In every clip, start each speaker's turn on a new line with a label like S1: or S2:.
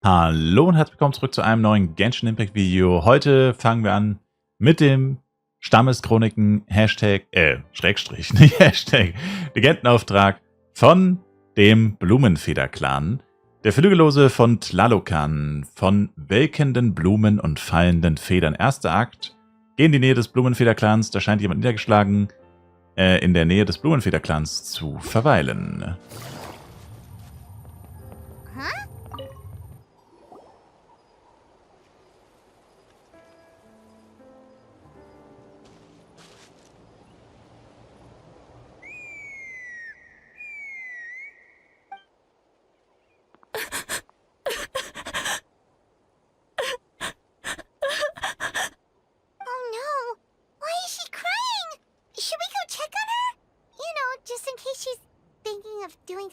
S1: Hallo und herzlich willkommen zurück zu einem neuen Genshin Impact Video. Heute fangen wir an mit dem Stammeschroniken Schrägstrich, nicht Hashtag, Legendenauftrag von dem Blumenfeder-Klan. Der Flügellose von Tlalocan, von welkenden Blumen und fallenden Federn. Erster Akt. Geh in die Nähe des Blumenfeder-Clans, da scheint jemand niedergeschlagen, in der Nähe des Blumenfeder-Clans zu verweilen.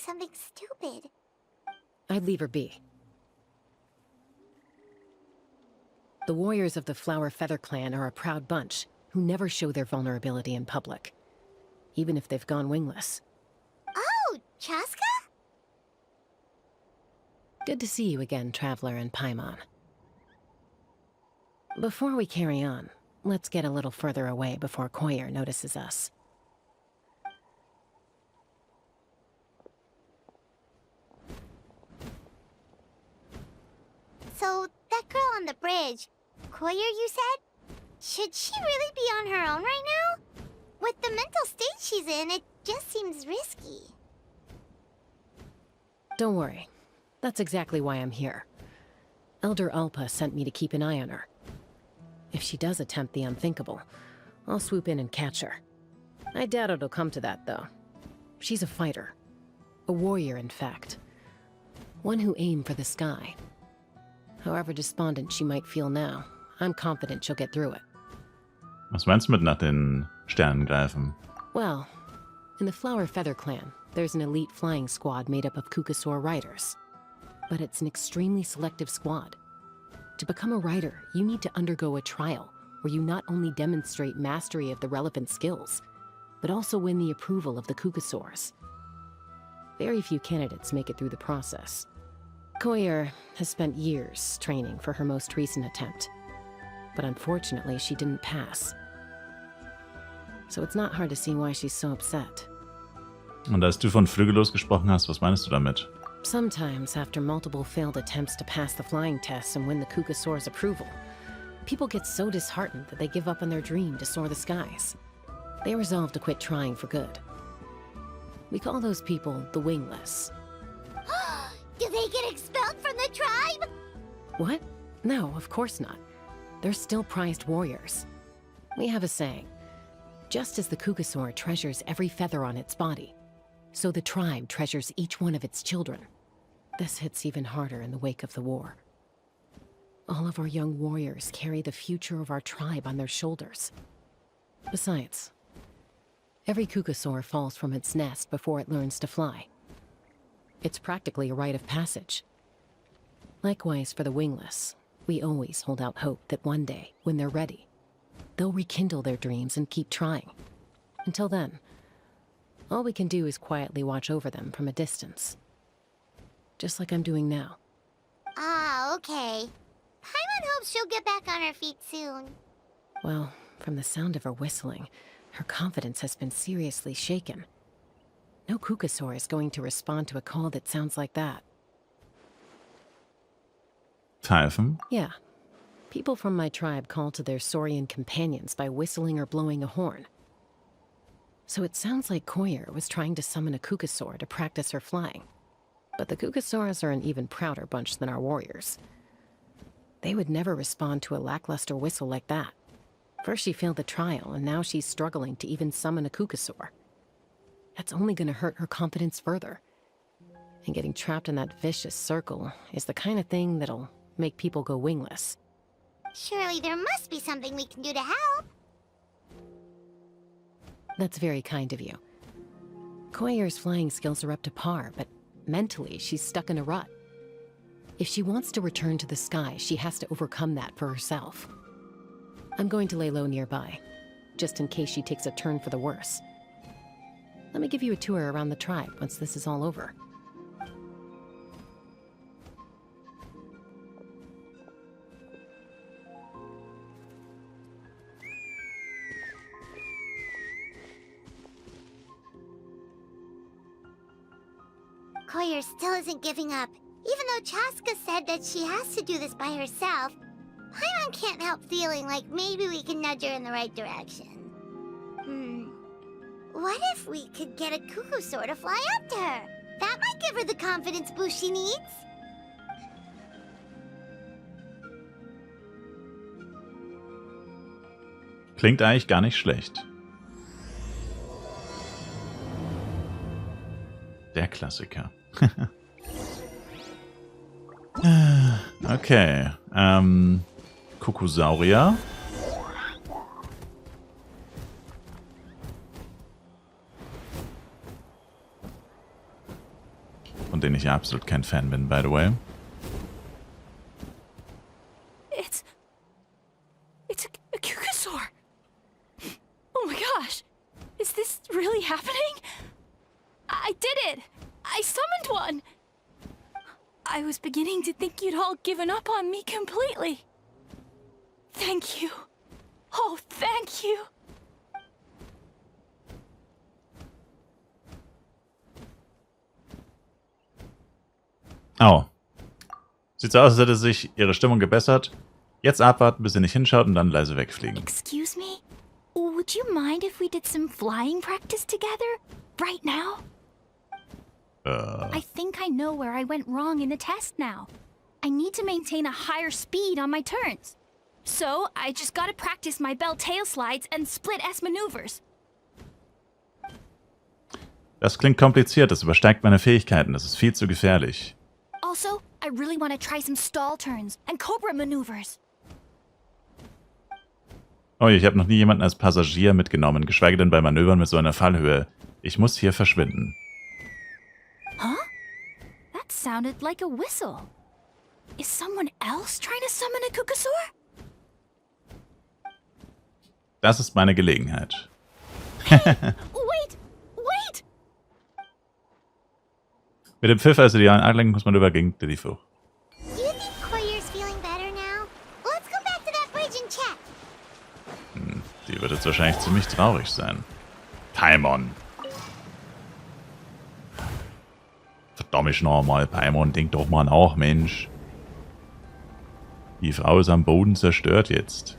S2: Something stupid.
S3: I'd leave her be. The warriors of the Feather Clan are a proud bunch who never show their vulnerability in public, even if they've gone wingless.
S2: Oh, Chaska?
S3: Good to see you again, Traveler and Paimon. Before we carry on, let's get a little further away before Koyer notices us.
S2: So, that girl on the bridge, Koyer, you said? Should she really be on her own right now? With the mental state she's in, it just seems risky.
S3: Don't worry. That's exactly why I'm here. Elder Alpa sent me to keep an eye on her. If she does attempt the unthinkable, I'll swoop in and catch her. I doubt it'll come to that, though. She's a fighter. A warrior, in fact. One who aimed for the sky. However despondent she might feel now, I'm confident she'll get through it.
S1: Was meinst du mit nach den Sternen greifen?
S3: Well, in the Feather Clan, there's an elite flying squad made up of Kukasaur riders. But it's an extremely selective squad. To become a rider, you need to undergo a trial where you not only demonstrate mastery of the relevant skills, but also win the approval of the Kukasaurs. Very few candidates make it through the process. Koyer has spent years training for her most recent attempt, but unfortunately she didn't pass. So it's not hard to see why she's so upset.
S1: Und als du von Flügellos gesprochen hast, was meinst du damit?
S3: Sometimes, after multiple failed attempts to pass the flying tests and win the Kukasaur's approval, people get so disheartened that they give up on their dream to soar the skies. They resolve to quit trying for good. We call those people the wingless.
S2: Do they get expelled from the tribe?
S3: What? No, of course not. They're still prized warriors. We have a saying. Just as the Kukasaur treasures every feather on its body, so the tribe treasures each one of its children. This hits even harder in the wake of the war. All of our young warriors carry the future of our tribe on their shoulders. Besides, every Kukasaur falls from its nest before it learns to fly. It's practically a rite of passage. Likewise for the wingless, we always hold out hope that one day, when they're ready, they'll rekindle their dreams and keep trying. Until then, all we can do is quietly watch over them from a distance. Just like I'm doing now.
S2: Ah, okay. Paimon hopes she'll get back on her feet soon.
S3: Well, from the sound of her whistling, her confidence has been seriously shaken. No Kukasaur is going to respond to a call that sounds like that.
S1: Helfen?
S3: Yeah. People from my tribe call to their Saurian companions by whistling or blowing a horn. So it sounds like Koyer was trying to summon a Kukasaur to practice her flying. But the Kukasaurs are an even prouder bunch than our warriors. They would never respond to a lackluster whistle like that. First she failed the trial, and now she's struggling to even summon a Kukasaur. That's only going to hurt her confidence further. And getting trapped in that vicious circle is the kind of thing that'll make people go wingless.
S2: Surely there must be something we can do to help.
S3: That's very kind of you. Koyer's flying skills are up to par, but mentally she's stuck in a rut. If she wants to return to the sky, she has to overcome that for herself. I'm going to lay low nearby, just in case she takes a turn for the worse. Let me give you a tour around the tribe once this is all over.
S2: Koyer still isn't giving up. Even though Chaska said that she has to do this by herself, Paimon can't help feeling like maybe we can nudge her in the right direction. What if we could get a Kukusaur to fly up to her? That might give her the confidence boost she needs.
S1: Klingt eigentlich gar nicht schlecht. Der Klassiker. Okay. Kukusaurier. Von denen ich ja absolut kein Fan bin, by the way.
S4: It's a Kukusaur. Oh my gosh. Is this really happening? I did it. I summoned one. I was beginning to think you'd all given up on me completely. Thank you. Oh, thank you.
S1: Oh. Sieht so aus, als hätte sich ihre Stimmung gebessert. Jetzt abwarten, bis sie nicht hinschaut und dann leise wegfliegen.
S4: Excuse me? Would you mind if we did some flying practice together? Right now? I think I know where I went wrong in the test now. I need to maintain a higher speed on my turns. So, I just gotta practice my bell tail slides and split S maneuvers.
S1: Das klingt kompliziert, das übersteigt meine Fähigkeiten, das ist viel zu gefährlich.
S4: Also, I really want to try some stall turns and cobra maneuvers.
S1: Oh, ich habe noch nie jemanden als Passagier mitgenommen, geschweige denn bei Manövern mit so einer Fallhöhe. Ich muss hier verschwinden.
S4: Huh? That sounded like a whistle. Is someone else trying to summon a Kukusaur?
S1: Das ist meine Gelegenheit.
S4: Wait!
S1: Mit dem Pfiff als idealen Ablenkungsmanöver ging Diddy hoch.
S2: Do you think Koyer's feeling better now? Let's go back to that bridge and check.
S1: Die wird jetzt wahrscheinlich ziemlich traurig sein. Paimon. Verdammt nochmal, Paimon, denk doch mal nach, Mensch. Die Frau ist am Boden zerstört jetzt.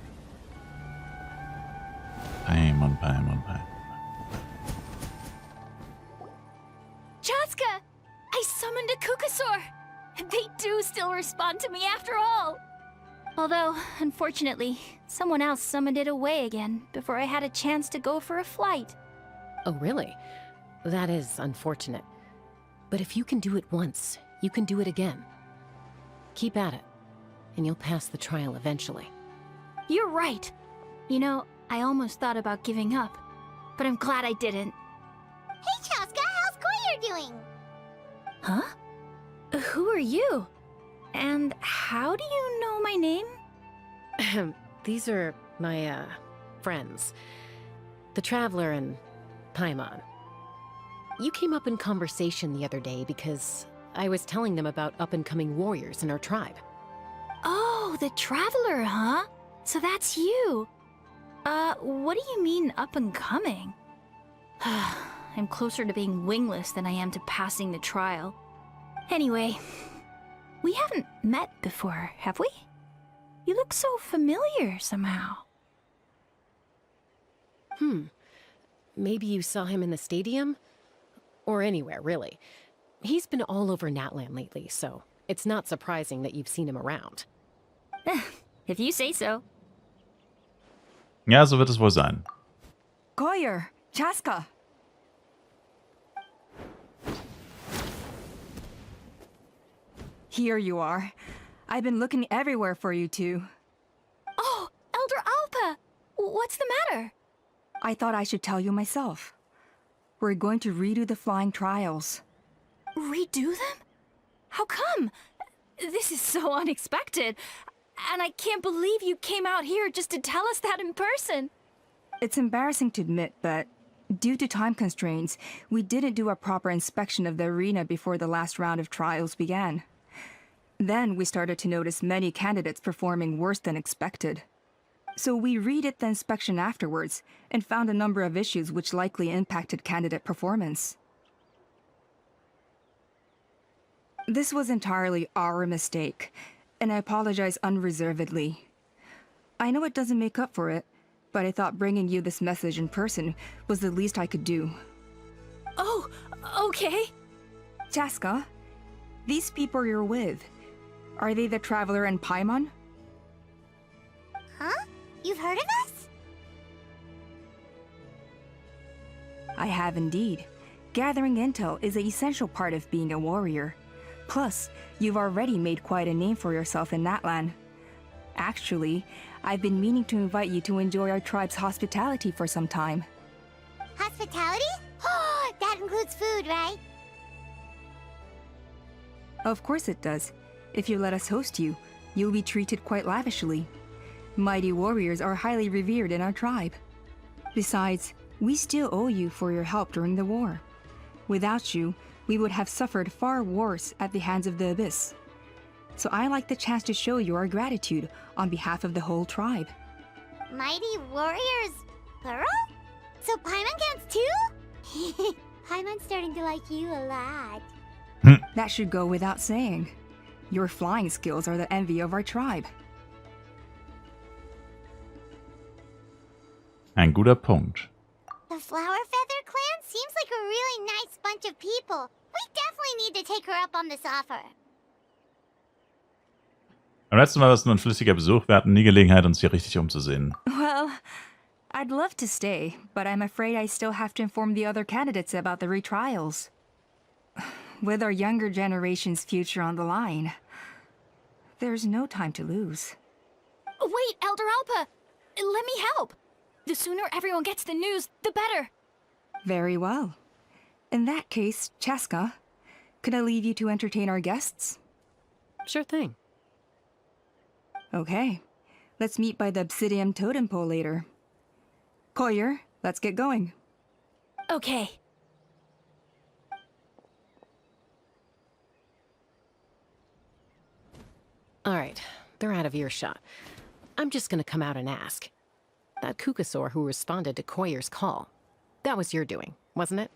S1: Paimon.
S4: Chaska! I summoned a Kukusaur! They do still respond to me after all! Although, unfortunately, someone else summoned it away again before I had a chance to go for a flight.
S3: Oh, really? That is unfortunate. But if you can do it once, you can do it again. Keep at it, and you'll pass the trial eventually.
S4: You're right. You know, I almost thought about giving up, but I'm glad I didn't.
S2: Hey, Chaska, how's Koyer doing?
S4: Huh? Who are you? And how do you know my name?
S3: These are my, friends. The Traveler and Paimon. You came up in conversation the other day because I was telling them about up-and-coming warriors in our tribe.
S4: Oh, the Traveler, huh? So that's you. What do you mean up-and-coming? I'm closer to being wingless than I am to passing the trial. Anyway, we haven't met before, have we? You look so familiar somehow.
S3: Maybe you saw him in the stadium? Or anywhere, really. He's been all over Natlan lately, so it's not surprising that you've seen him around.
S4: If you say so.
S1: Ja, so wird es wohl sein.
S5: Koyer, Chaska. Here you are. I've been looking everywhere for you two.
S4: Oh, Elder Alpa! What's the matter?
S5: I thought I should tell you myself. We're going to redo the flying trials.
S4: Redo them? How come? This is so unexpected. And I can't believe you came out here just to tell us that in person.
S5: It's embarrassing to admit, but due to time constraints, we didn't do a proper inspection of the arena before the last round of trials began. Then we started to notice many candidates performing worse than expected. So we redid the inspection afterwards and found a number of issues which likely impacted candidate performance. This was entirely our mistake, and I apologize unreservedly. I know it doesn't make up for it, but I thought bringing you this message in person was the least I could do.
S4: Oh, okay.
S5: Chaska, these people you're with, are they the Traveler and Paimon?
S2: Huh? You've heard of us?
S5: I have indeed. Gathering intel is an essential part of being a warrior. Plus, you've already made quite a name for yourself in Natlan. Actually, I've been meaning to invite you to enjoy our tribe's hospitality for some time.
S2: Hospitality? Oh, that includes food, right?
S5: Of course it does. If you let us host you, you'll be treated quite lavishly. Mighty warriors are highly revered in our tribe. Besides, we still owe you for your help during the war. Without you, we would have suffered far worse at the hands of the Abyss. So I like the chance to show you our gratitude on behalf of the whole tribe.
S2: Mighty warriors, plural? So Paimon counts too? Paimon's starting to like you a lot.
S5: That should go without saying. Your flying skills are the envy of our tribe.
S1: Ein guter Punkt.
S2: The Flower Feather Clan seems like a really nice bunch of people. We definitely need to take her up on this offer.
S1: Beim letzten Mal war es nur ein flüssiger Besuch. Wir hatten nie Gelegenheit, uns hier richtig umzusehen.
S5: Well, I'd love to stay, but I'm afraid I still have to inform the other candidates about the retrials. With our younger generation's future on the line, there's no time to lose.
S4: Wait, Elder Alpa! Let me help! The sooner everyone gets the news, the better!
S5: Very well. In that case, Chaska, could I leave you to entertain our guests?
S3: Sure thing.
S5: Okay. Let's meet by the Obsidian Totem Pole later. Collier, let's get going.
S4: Okay.
S3: Alright, they're out of earshot. I'm just gonna come out and ask. That Kukasaur who responded to Koyer's call, that was your doing, wasn't it?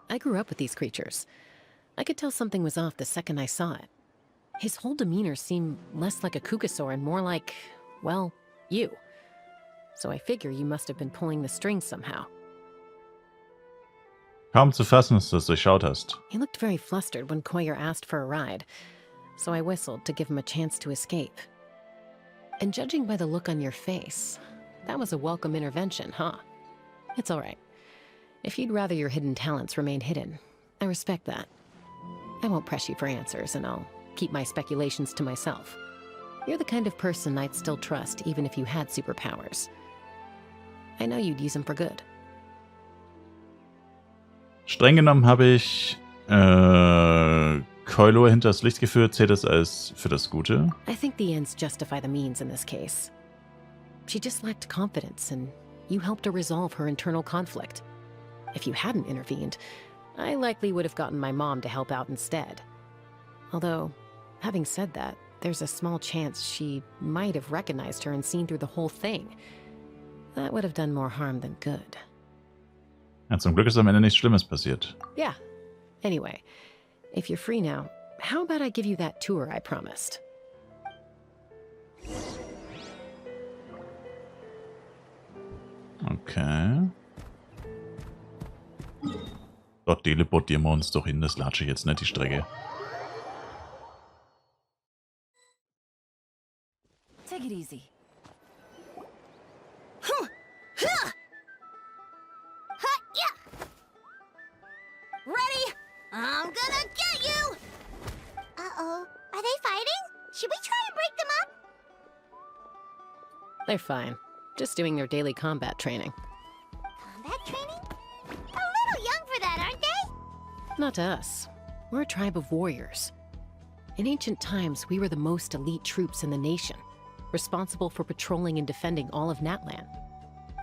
S3: I grew up with these creatures. I could tell something was off the second I saw it. His whole demeanor seemed less like a Kukasaur and more like, well, you. So I figure you must have been pulling the strings somehow.
S1: Kaum zu fassen, dass du es durchschaut hast.
S3: He looked very flustered when Koyer asked for a ride, so I whistled to give him a chance to escape. And judging by the look on your face, that was a welcome intervention, huh? It's all right. If you'd rather your hidden talents remain hidden, I respect that. I won't press you for answers, and I'll keep my speculations to myself. You're the kind of person I'd still trust even if you had superpowers. I know you'd use them for good.
S1: Streng genommen habe ich Koilor hinters Licht geführt. Zählt es als für das Gute?
S3: I think the ends justify the means in this case. She just lacked confidence, and you helped her resolve her internal conflict. If you hadn't intervened, I likely would have gotten my mom to help out instead. Although, having said that, there's a small chance she might have recognized her and seen through the whole thing. That would have done more harm than good.
S1: Ja, zum Glück ist am Ende nichts Schlimmes passiert.
S3: Yeah. Anyway, if you're free now, how about I give you that tour I promised?
S1: Okay. Dort teleportieren wir uns doch hin, das latsche ich jetzt nicht die Strecke.
S6: Take it easy.
S2: Ready? I'm gonna get you! Uh-oh. Are they fighting? Should we try and break them up?
S3: They're fine. Just doing their daily combat training.
S2: Combat training? A little young for that, aren't they?
S3: Not to us. We're a tribe of warriors. In ancient times, we were the most elite troops in the nation, responsible for patrolling and defending all of Natlan.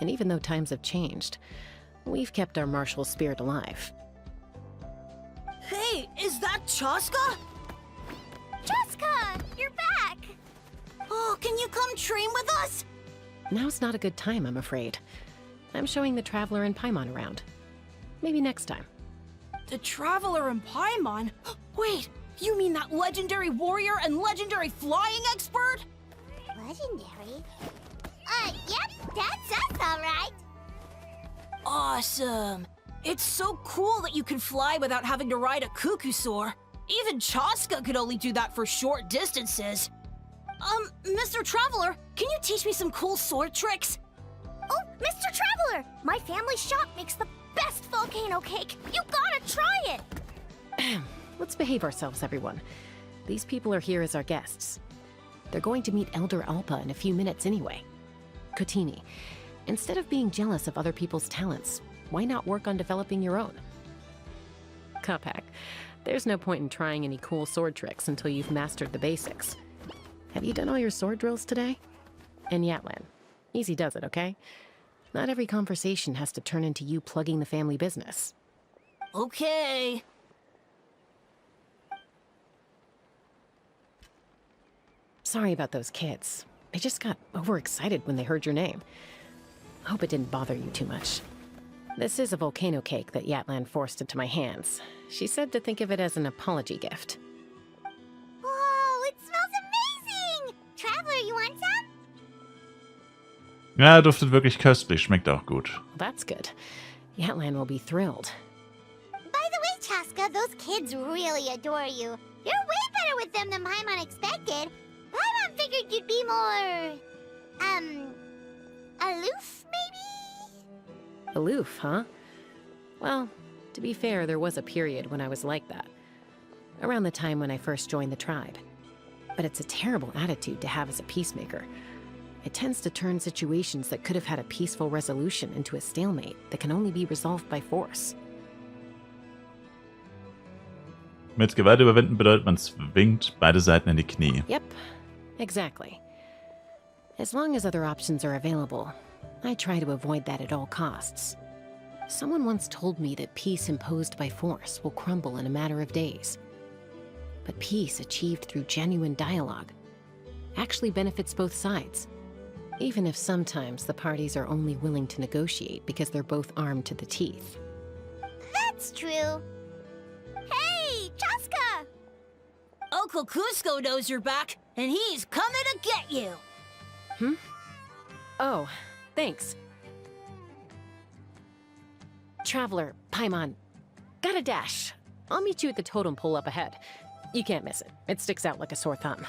S3: And even though times have changed, we've kept our martial spirit alive.
S6: Hey, is that Chaska?
S2: Jessica, you're back!
S6: Oh, can you come train with us?
S3: Now's not a good time, I'm afraid. I'm showing the Traveler and Paimon around. Maybe next time.
S6: The Traveler and Paimon? Wait, you mean that legendary warrior and legendary flying expert?
S2: Legendary? Yep, that's us, alright.
S6: Awesome. It's so cool that you can fly without having to ride a cuckoosaur. Even Chaska could only do that for short distances. Mr. Traveler, can you teach me some cool sword tricks?
S2: Oh, Mr. Traveler! My family shop makes the best volcano cake. You gotta try it!
S3: Let's behave ourselves, everyone. These people are here as our guests. They're going to meet Elder Alpa in a few minutes anyway. Kotini, instead of being jealous of other people's talents, why not work on developing your own? Kapak, there's no point in trying any cool sword tricks until you've mastered the basics. Have you done all your sword drills today? And Yatlan, easy does it, okay? Not every conversation has to turn into you plugging the family business.
S6: Okay.
S3: Sorry about those kids. They just got overexcited when they heard your name. Hope it didn't bother you too much. This is a volcano cake that Yatlan forced into my hands. She said to think of it as an apology gift.
S2: Whoa, it smells amazing! Traveler, you want some?
S1: Ja, duftet wirklich köstlich. Schmeckt auch gut.
S3: That's good. Yatlan will be thrilled.
S2: By the way, Chaska, those kids really adore you. You're way better with them than Paimon expected. Paimon figured you'd be more... aloof, maybe?
S3: Aloof, huh? Well, to be fair, there was a period when I was like that. Around the time when I first joined the tribe. But it's a terrible attitude to have as a peacemaker. It tends to turn situations that could have had a peaceful resolution into a stalemate that can only be resolved by force.
S1: Mit Gewalt überwinden bedeutet, man zwingt beide Seiten in die Knie.
S3: Yep, exactly. As long as other options are available, I try to avoid that at all costs. Someone once told me that peace imposed by force will crumble in a matter of days. But peace achieved through genuine dialogue actually benefits both sides, even if sometimes the parties are only willing to negotiate because they're both armed to the teeth.
S2: That's true. Hey, Chaska!
S6: Uncle Cusco knows you're back, and he's coming to get you.
S3: Oh, thanks. Traveler, Paimon, got a dash. I'll meet you at the totem pole up ahead. You can't miss it. It sticks out like a sore thumb.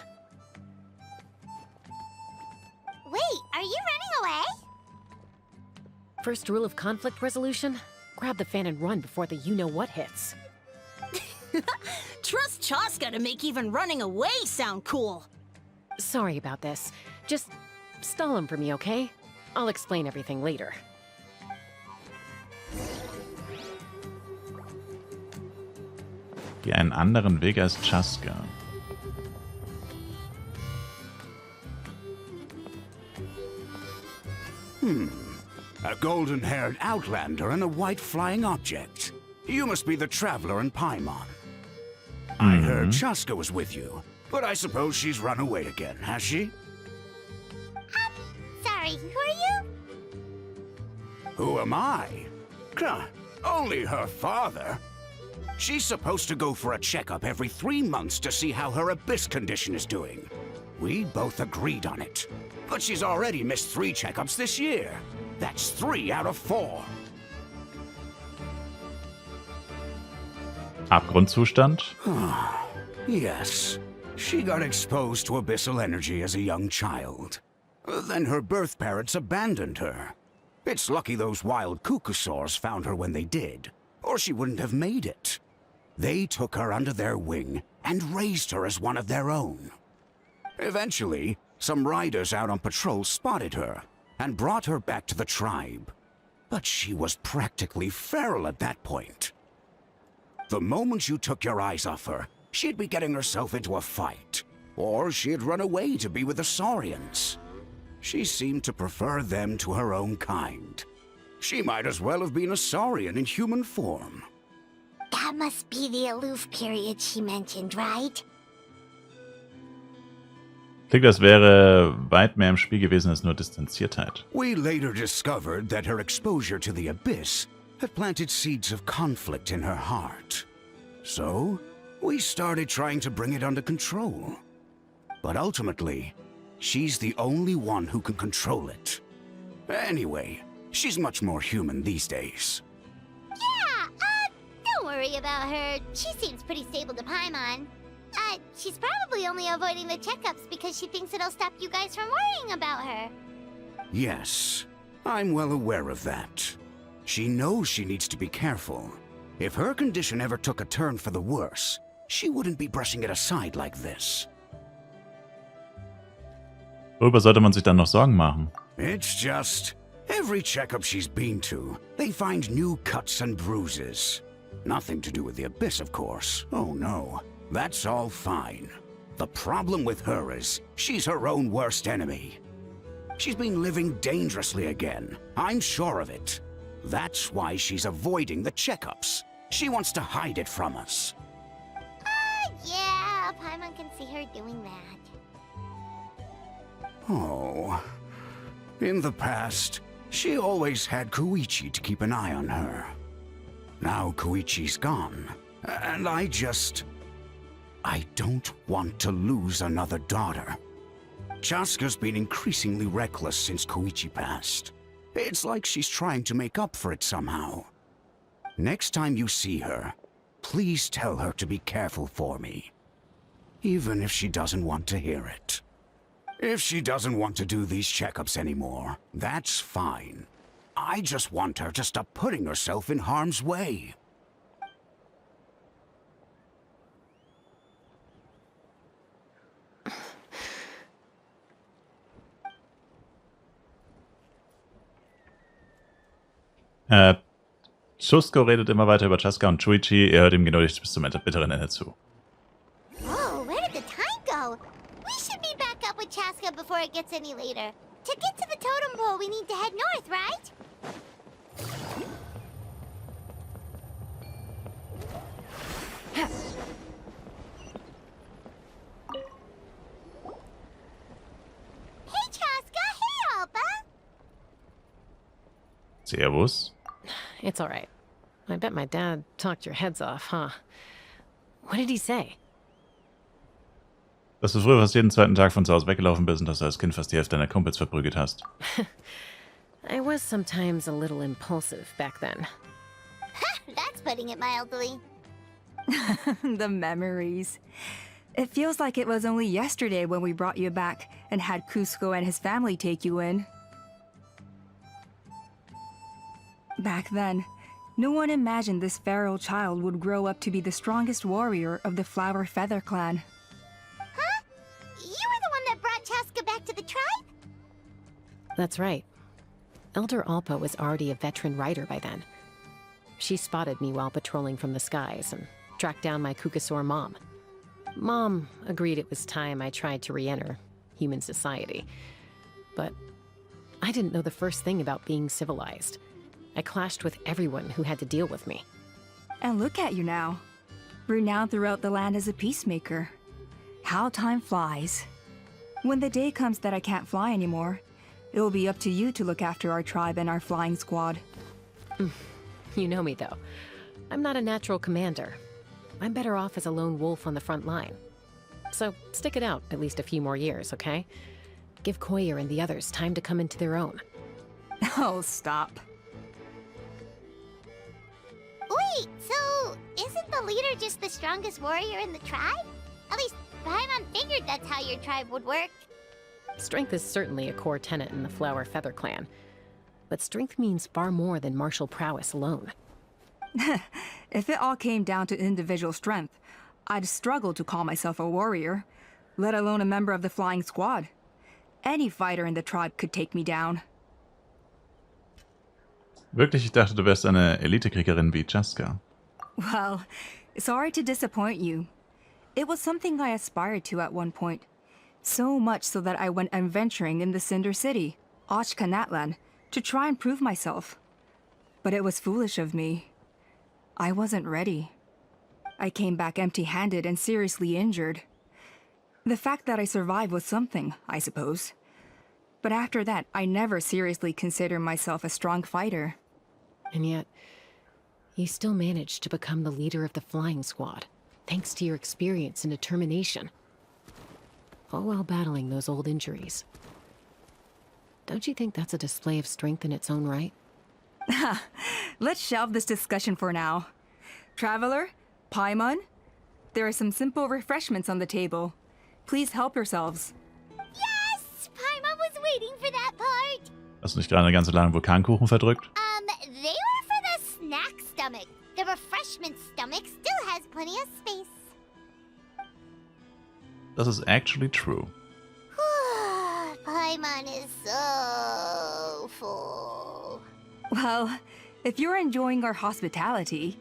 S2: Wait, are you running away?
S3: First rule of conflict resolution? Grab the fan and run before the you-know-what hits.
S6: Trust Chaska to make even running away sound cool.
S3: Sorry about this. Just stall him for me, okay? I'll explain everything later.
S1: Geh einen anderen Weg als Chaska.
S7: A golden-haired outlander and a white flying object. You must be the Traveler and Paimon. I heard Chaska was with you, but I suppose she's run away again, has she?
S2: Sorry, who are you?
S7: Who am I? Only her father. She's supposed to go for a checkup every 3 months to see how her abyss condition is doing. We both agreed on it. But she's already missed 3 checkups this year. That's 3 out of 4.
S1: Abgrundzustand?
S7: Yes. She got exposed to abyssal energy as a young child. Then her birth parents abandoned her. It's lucky those wild cuckosaurs found her when they did, or she wouldn't have made it. They took her under their wing and raised her as one of their own. Eventually, some riders out on patrol spotted her and brought her back to the tribe. But she was practically feral at that point. The moment you took your eyes off her, she'd be getting herself into a fight, or she'd run away to be with the Saurians. She seemed to prefer them to her own kind. She might as well have been a Saurian in human form.
S2: That must be the aloof period she mentioned, right?
S1: Klingt, als wäre weit mehr im Spiel gewesen als nur Distanziertheit.
S7: We later discovered that her exposure to the abyss had planted seeds of conflict in her heart. So, we started trying to bring it under control. But ultimately, she's the only one who can control it. Anyway, she's much more human these days.
S2: Yeah, don't worry about her. She seems pretty stable to Paimon. She's probably only avoiding the checkups because she thinks it'll stop you guys from worrying about her.
S7: Yes, I'm well aware of that. She knows she needs to be careful. If her condition ever took a turn for the worse, she wouldn't be brushing it aside like this.
S1: Worüber sollte man sich dann noch Sorgen machen?
S7: It's just, every checkup she's been to, they find new cuts and bruises. Nothing to do with the Abyss, of course. Oh no, that's all fine. The problem with her is, she's her own worst enemy. She's been living dangerously again, I'm sure of it. That's why she's avoiding the checkups. She wants to hide it from us.
S2: Yeah, Paimon can see her doing that.
S7: Oh. In the past, she always had Koichi to keep an eye on her. Now Koichi's gone, and I don't want to lose another daughter. Chaska's been increasingly reckless since Koichi passed. It's like she's trying to make up for it somehow. Next time you see her, please tell her to be careful for me. Even if she doesn't want to hear it. If she doesn't want to do these checkups anymore, that's fine. I just want her to stop putting herself in harm's way.
S1: Schusko redet immer weiter über Chaska und Chuichi. Er hört ihm geduldig bis zum bitteren Ende zu.
S2: Whoa, where did the time go? We should be back up with Chaska before it gets any later. To get to the totem pole, we need to head north, right? Hey, Chaska! Hey, Alba!
S1: Servus.
S3: It's all right. I bet my dad talked your heads off, huh? What did he say?
S1: Dass du früher fast jeden zweiten Tag von zu Hause weggelaufen bist und dass du als Kind fast die Hälfte deiner Kumpels verprügelt hast.
S3: I was sometimes a little impulsive back then.
S2: That's putting it mildly.
S5: The memories. It feels like it was only yesterday when we brought you back and had Cusco and his family take you in. Back then, no one imagined this feral child would grow up to be the strongest warrior of the Feather-Klan.
S2: Huh? You were the one that brought Chaska back to the tribe?
S3: That's right. Elder Alpa was already a veteran rider by then. She spotted me while patrolling from the skies and tracked down my Kukasaur mom. Mom agreed it was time I tried to re-enter human society. But I didn't know the first thing about being civilized. I clashed with everyone who had to deal with me.
S5: And look at you now. Renowned throughout the land as a peacemaker. How time flies. When the day comes that I can't fly anymore, it will be up to you to look after our tribe and our flying squad.
S3: You know me, though. I'm not a natural commander. I'm better off as a lone wolf on the front line. So stick it out at least a few more years, okay? Give Koyer and the others time to come into their own.
S5: Oh, stop.
S2: Wait, so isn't the leader just the strongest warrior in the tribe? At least Paimon figured that's how your tribe would work.
S3: Strength is certainly a core tenet in the Feather Clan. But strength means far more than martial prowess alone.
S5: If it all came down to individual strength, I'd struggle to call myself a warrior, let alone a member of the flying squad. Any fighter in the tribe could take me down.
S1: Wirklich, ich dachte, du wärst eine Elitekriegerin wie Chaska.
S5: Well, sorry to disappoint you. It was something I aspired to at one point. So much so that I went adventuring in the Cinder City, Hauptkanal, to try and prove myself. But it was foolish of me. I wasn't ready. I came back empty-handed and seriously injured. The fact that I survived was something, I suppose. But after that, I never seriously considered myself a strong fighter.
S3: And yet, You still managed to become the leader of the flying squad, thanks to your experience and determination. All while battling those old injuries. Don't you think that's a display of strength in its own right?
S5: Let's shelve this discussion for now. Traveler, Paimon, there are some simple refreshments on the table. Please help yourselves.
S2: Yes! Paimon was waiting for that part.
S1: Hast du nicht gerade eine ganze Ladung Vulkankuchen verdrückt?
S2: They were for the snack stomach. The refreshment stomach still has plenty of space.
S1: Das is actually true.
S2: Paimon is so full.
S5: Well, if you're enjoying our hospitality,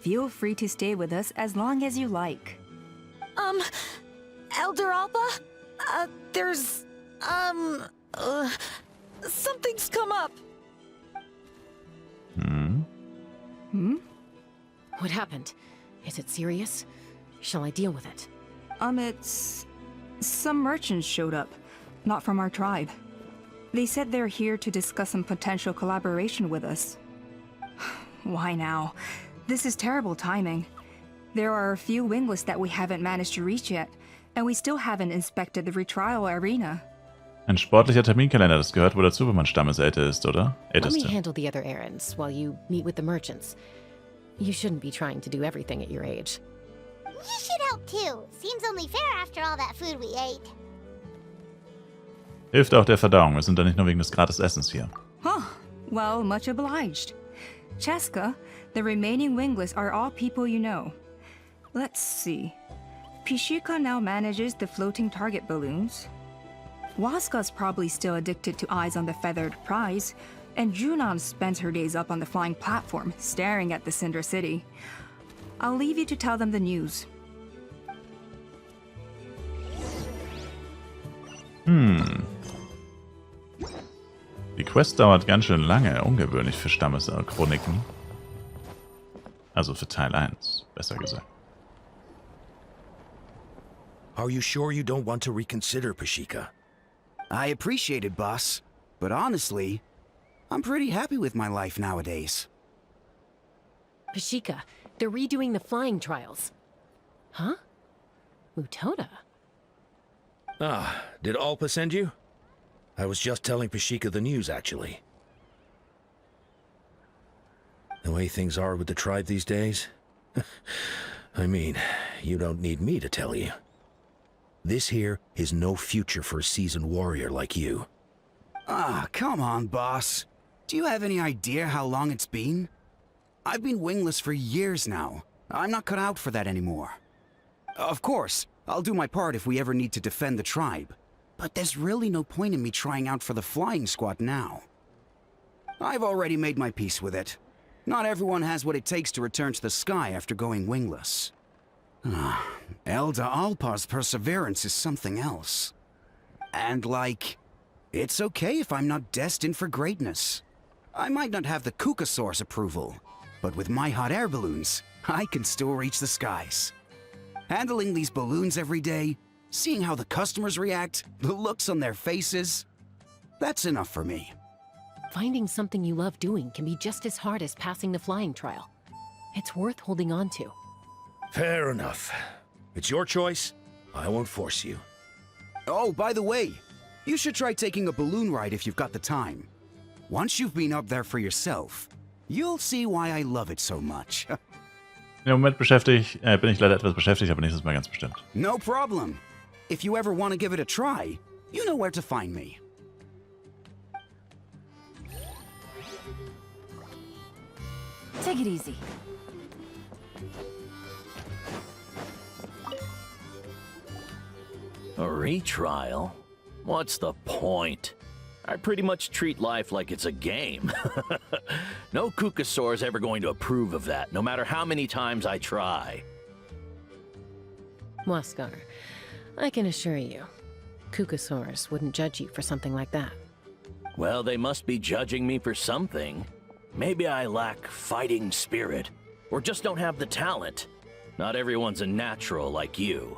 S5: feel free to stay with us as long as you like.
S6: Elder Alba? There's, something's come up.
S3: What happened? Is it serious? Shall I deal with it?
S5: It's... Some merchants showed up, not from our tribe. They said they're here to discuss some potential collaboration with us. Why now? This is terrible timing. There are a few wingless that we haven't managed to reach yet, and we still haven't inspected the retrial arena.
S1: Ein sportlicher Terminkalender, das gehört wohl dazu, wenn man Stammesälter ist, oder?
S3: Let me
S1: Älteste.
S3: handle the other errands while you meet with the merchants. You shouldn't be trying to do everything at your age.
S2: You should help too. Seems only fair after all that food we ate.
S1: Hilft auch der Verdauung. Wir sind da nicht nur wegen des Gratis-Essens hier.
S5: Huh. Well, much obliged. Cheska, the remaining wingless are all people you know. Let's see. Pishika now manages the floating target balloons. Waska's probably still addicted to eyes on the feathered prize, and Junon spends her days up on the flying platform, staring at the Cinder City. I'll leave you to tell them the news.
S1: Die Quest dauert ganz schön lange. Ungewöhnlich für Stammeschroniken. Also für Teil 1, besser gesagt.
S8: Are you sure you don't want to reconsider, Pashika?
S7: I appreciate it, boss. But honestly, I'm pretty happy with my life nowadays.
S3: Pashika, they're redoing the flying trials. Huh? Utoda?
S8: Ah, did Alpa send you? I was just telling Pashika the news, actually. The way things are with the tribe these days? I mean, you don't need me to tell you. This here is no future for a seasoned warrior like you.
S7: Ah, come on, boss. Do you have any idea how long it's been? I've been wingless for years now. I'm not cut out for that anymore. Of course, I'll do my part if we ever need to defend the tribe. But there's really no point in me trying out for the flying squad now. I've already made my peace with it. Not everyone has what it takes to return to the sky after going wingless. Elder Alpa's perseverance is something else. And it's okay if I'm not destined for greatness. I might not have the Kukasaur's approval, but with my hot air balloons, I can still reach the skies. Handling these balloons every day, seeing how the customers react, the looks on their faces, that's enough for me.
S3: Finding something you love doing can be just as hard as passing the flying trial. It's worth holding on to.
S8: Fair enough. It's your choice. I won't force you.
S7: Oh, by the way, you should try taking a balloon ride if you've got the time. Once you've been up there for yourself, you'll see why I love it so much.
S1: Im Moment bin ich leider etwas beschäftigt, aber nächstes Mal ganz bestimmt.
S7: No problem. If you ever want to give it a try, you know where to find me.
S5: Take it easy.
S9: A retrial? What's the point? I pretty much treat life like it's a game. No Kukasaur's ever going to approve of that, no matter how many times I try.
S3: Waskar, I can assure you, Kukasaurus wouldn't judge you for something like that.
S9: Well, they must be judging me for something. Maybe I lack fighting spirit, or just don't have the talent. Not everyone's a natural like you.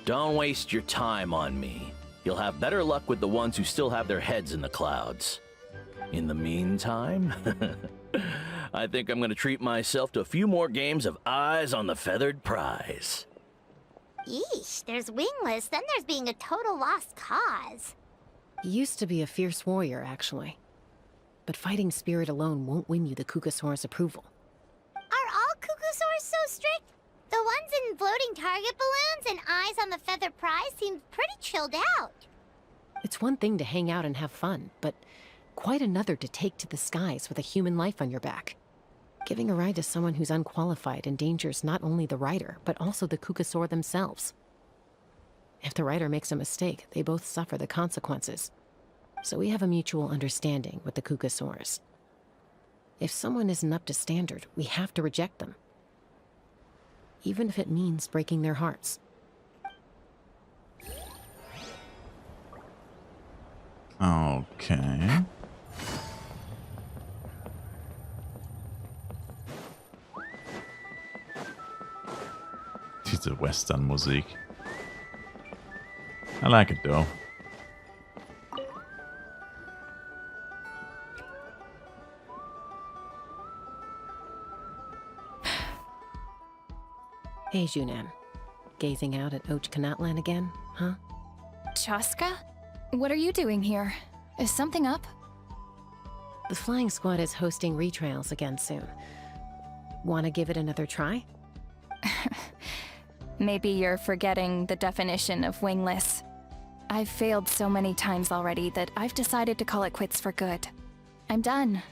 S9: Don't waste your time on me. You'll have better luck with the ones who still have their heads in the clouds. In the meantime, I think I'm gonna treat myself to a few more games of Eyes on the Feathered Prize.
S2: Yeesh, there's wingless, then there's being a total lost cause.
S3: He used to be a fierce warrior, actually. But fighting spirit alone won't win you the Kukusaur's approval.
S2: Are all Kukusaurs so strict? The ones in floating target balloons and Eyes on the Feathered Prize seem pretty chilled out.
S3: It's one thing to hang out and have fun, but quite another to take to the skies with a human life on your back. Giving a ride to someone who's unqualified endangers not only the rider, but also the Kukusaur themselves. If the rider makes a mistake, they both suffer the consequences. So we have a mutual understanding with the Kukusaurs. If someone isn't up to standard, we have to reject them. Even if it means breaking their hearts.
S1: Okay. Diese Western-Musik. I like it though.
S3: Hey, Junan. Gazing out at Hauptkanal again, huh?
S4: Chaska? What are you doing here? Is something up?
S3: The flying squad is hosting retrials again soon. Wanna give it another try?
S4: Maybe you're forgetting the definition of wingless. I've failed so many times already that I've decided to call it quits for good. I'm done.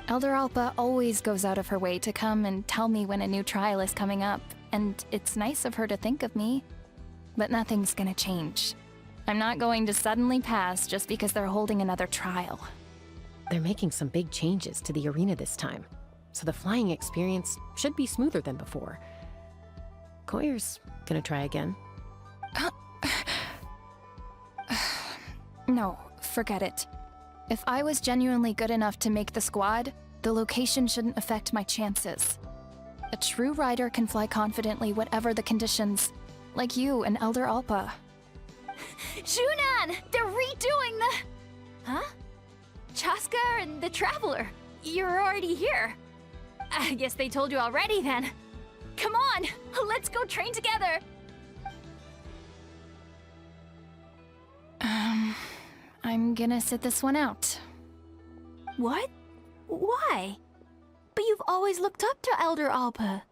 S4: Elder Alpa always goes out of her way to come and tell me when a new trial is coming up, and it's nice of her to think of me. But nothing's gonna change. I'm not going to suddenly pass just because they're holding another trial.
S3: They're making some big changes to the arena this time, so the flying experience should be smoother than before. Koyer's gonna try again.
S4: No, forget it. If I was genuinely good enough to make the squad, the location shouldn't affect my chances. A true rider can fly confidently whatever the conditions, like you and Elder Alpa.
S10: Junan! They're redoing the... Huh? Chaska and the Traveler. You're already here. I guess they told you already then. Come on, let's go train together.
S4: I'm gonna sit this one out.
S10: What? Why? But you've always looked up to Elder Alpa.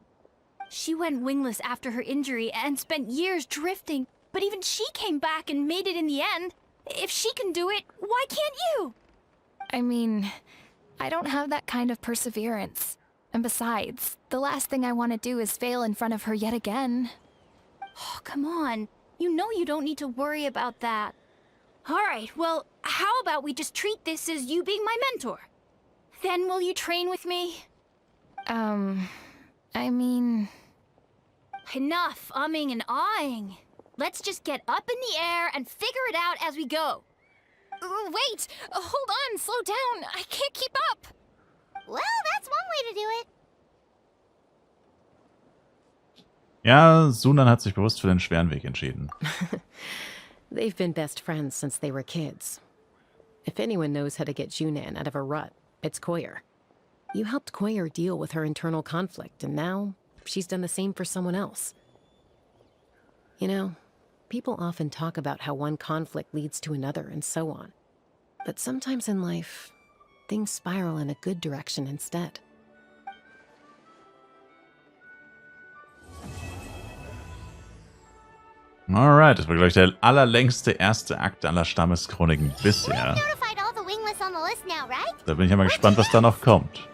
S10: She went wingless after her injury and spent years drifting, but even she came back and made it in the end. If she can do it, why can't you?
S4: I mean, I don't have that kind of perseverance. And besides, the last thing I want to do is fail in front of her yet again.
S10: Oh, come on. You know you don't need to worry about that. All right, well, how about we just treat this as you being my mentor? Then will you train with me?
S4: I mean...
S10: Enough umming and ahhing. Let's just get up in the air and figure it out as we go.
S4: Wait! Hold on, slow down! I can't keep up!
S2: Well, that's one way to do it.
S1: Ja, Sunan hat sich bewusst für den schweren Weg entschieden.
S3: They've been best friends since they were kids. If anyone knows how to get Junan out of a rut, it's Koyer. You helped Koyer deal with her internal conflict, and now she's done the same for someone else. You know, people often talk about how one conflict leads to another and so on. But sometimes in life, things spiral in a good direction instead.
S1: Alright, das war, glaube ich, der allerlängste erste Akt aller Stammeschroniken bisher.
S2: Notified all the wingless on the list now, right?
S1: Da bin ich ja mal gespannt, was da noch kommt.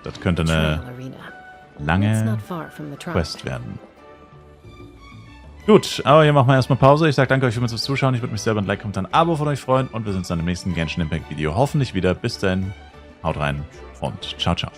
S1: Das könnte eine lange Quest werden. Gut, aber hier machen wir erstmal Pause. Ich sage danke euch fürs Zuschauen. Ich würde mich selber ein Like und ein Abo von euch freuen. Und wir sehen uns dann im nächsten Genshin Impact Video hoffentlich wieder. Bis dann, haut rein und ciao, ciao.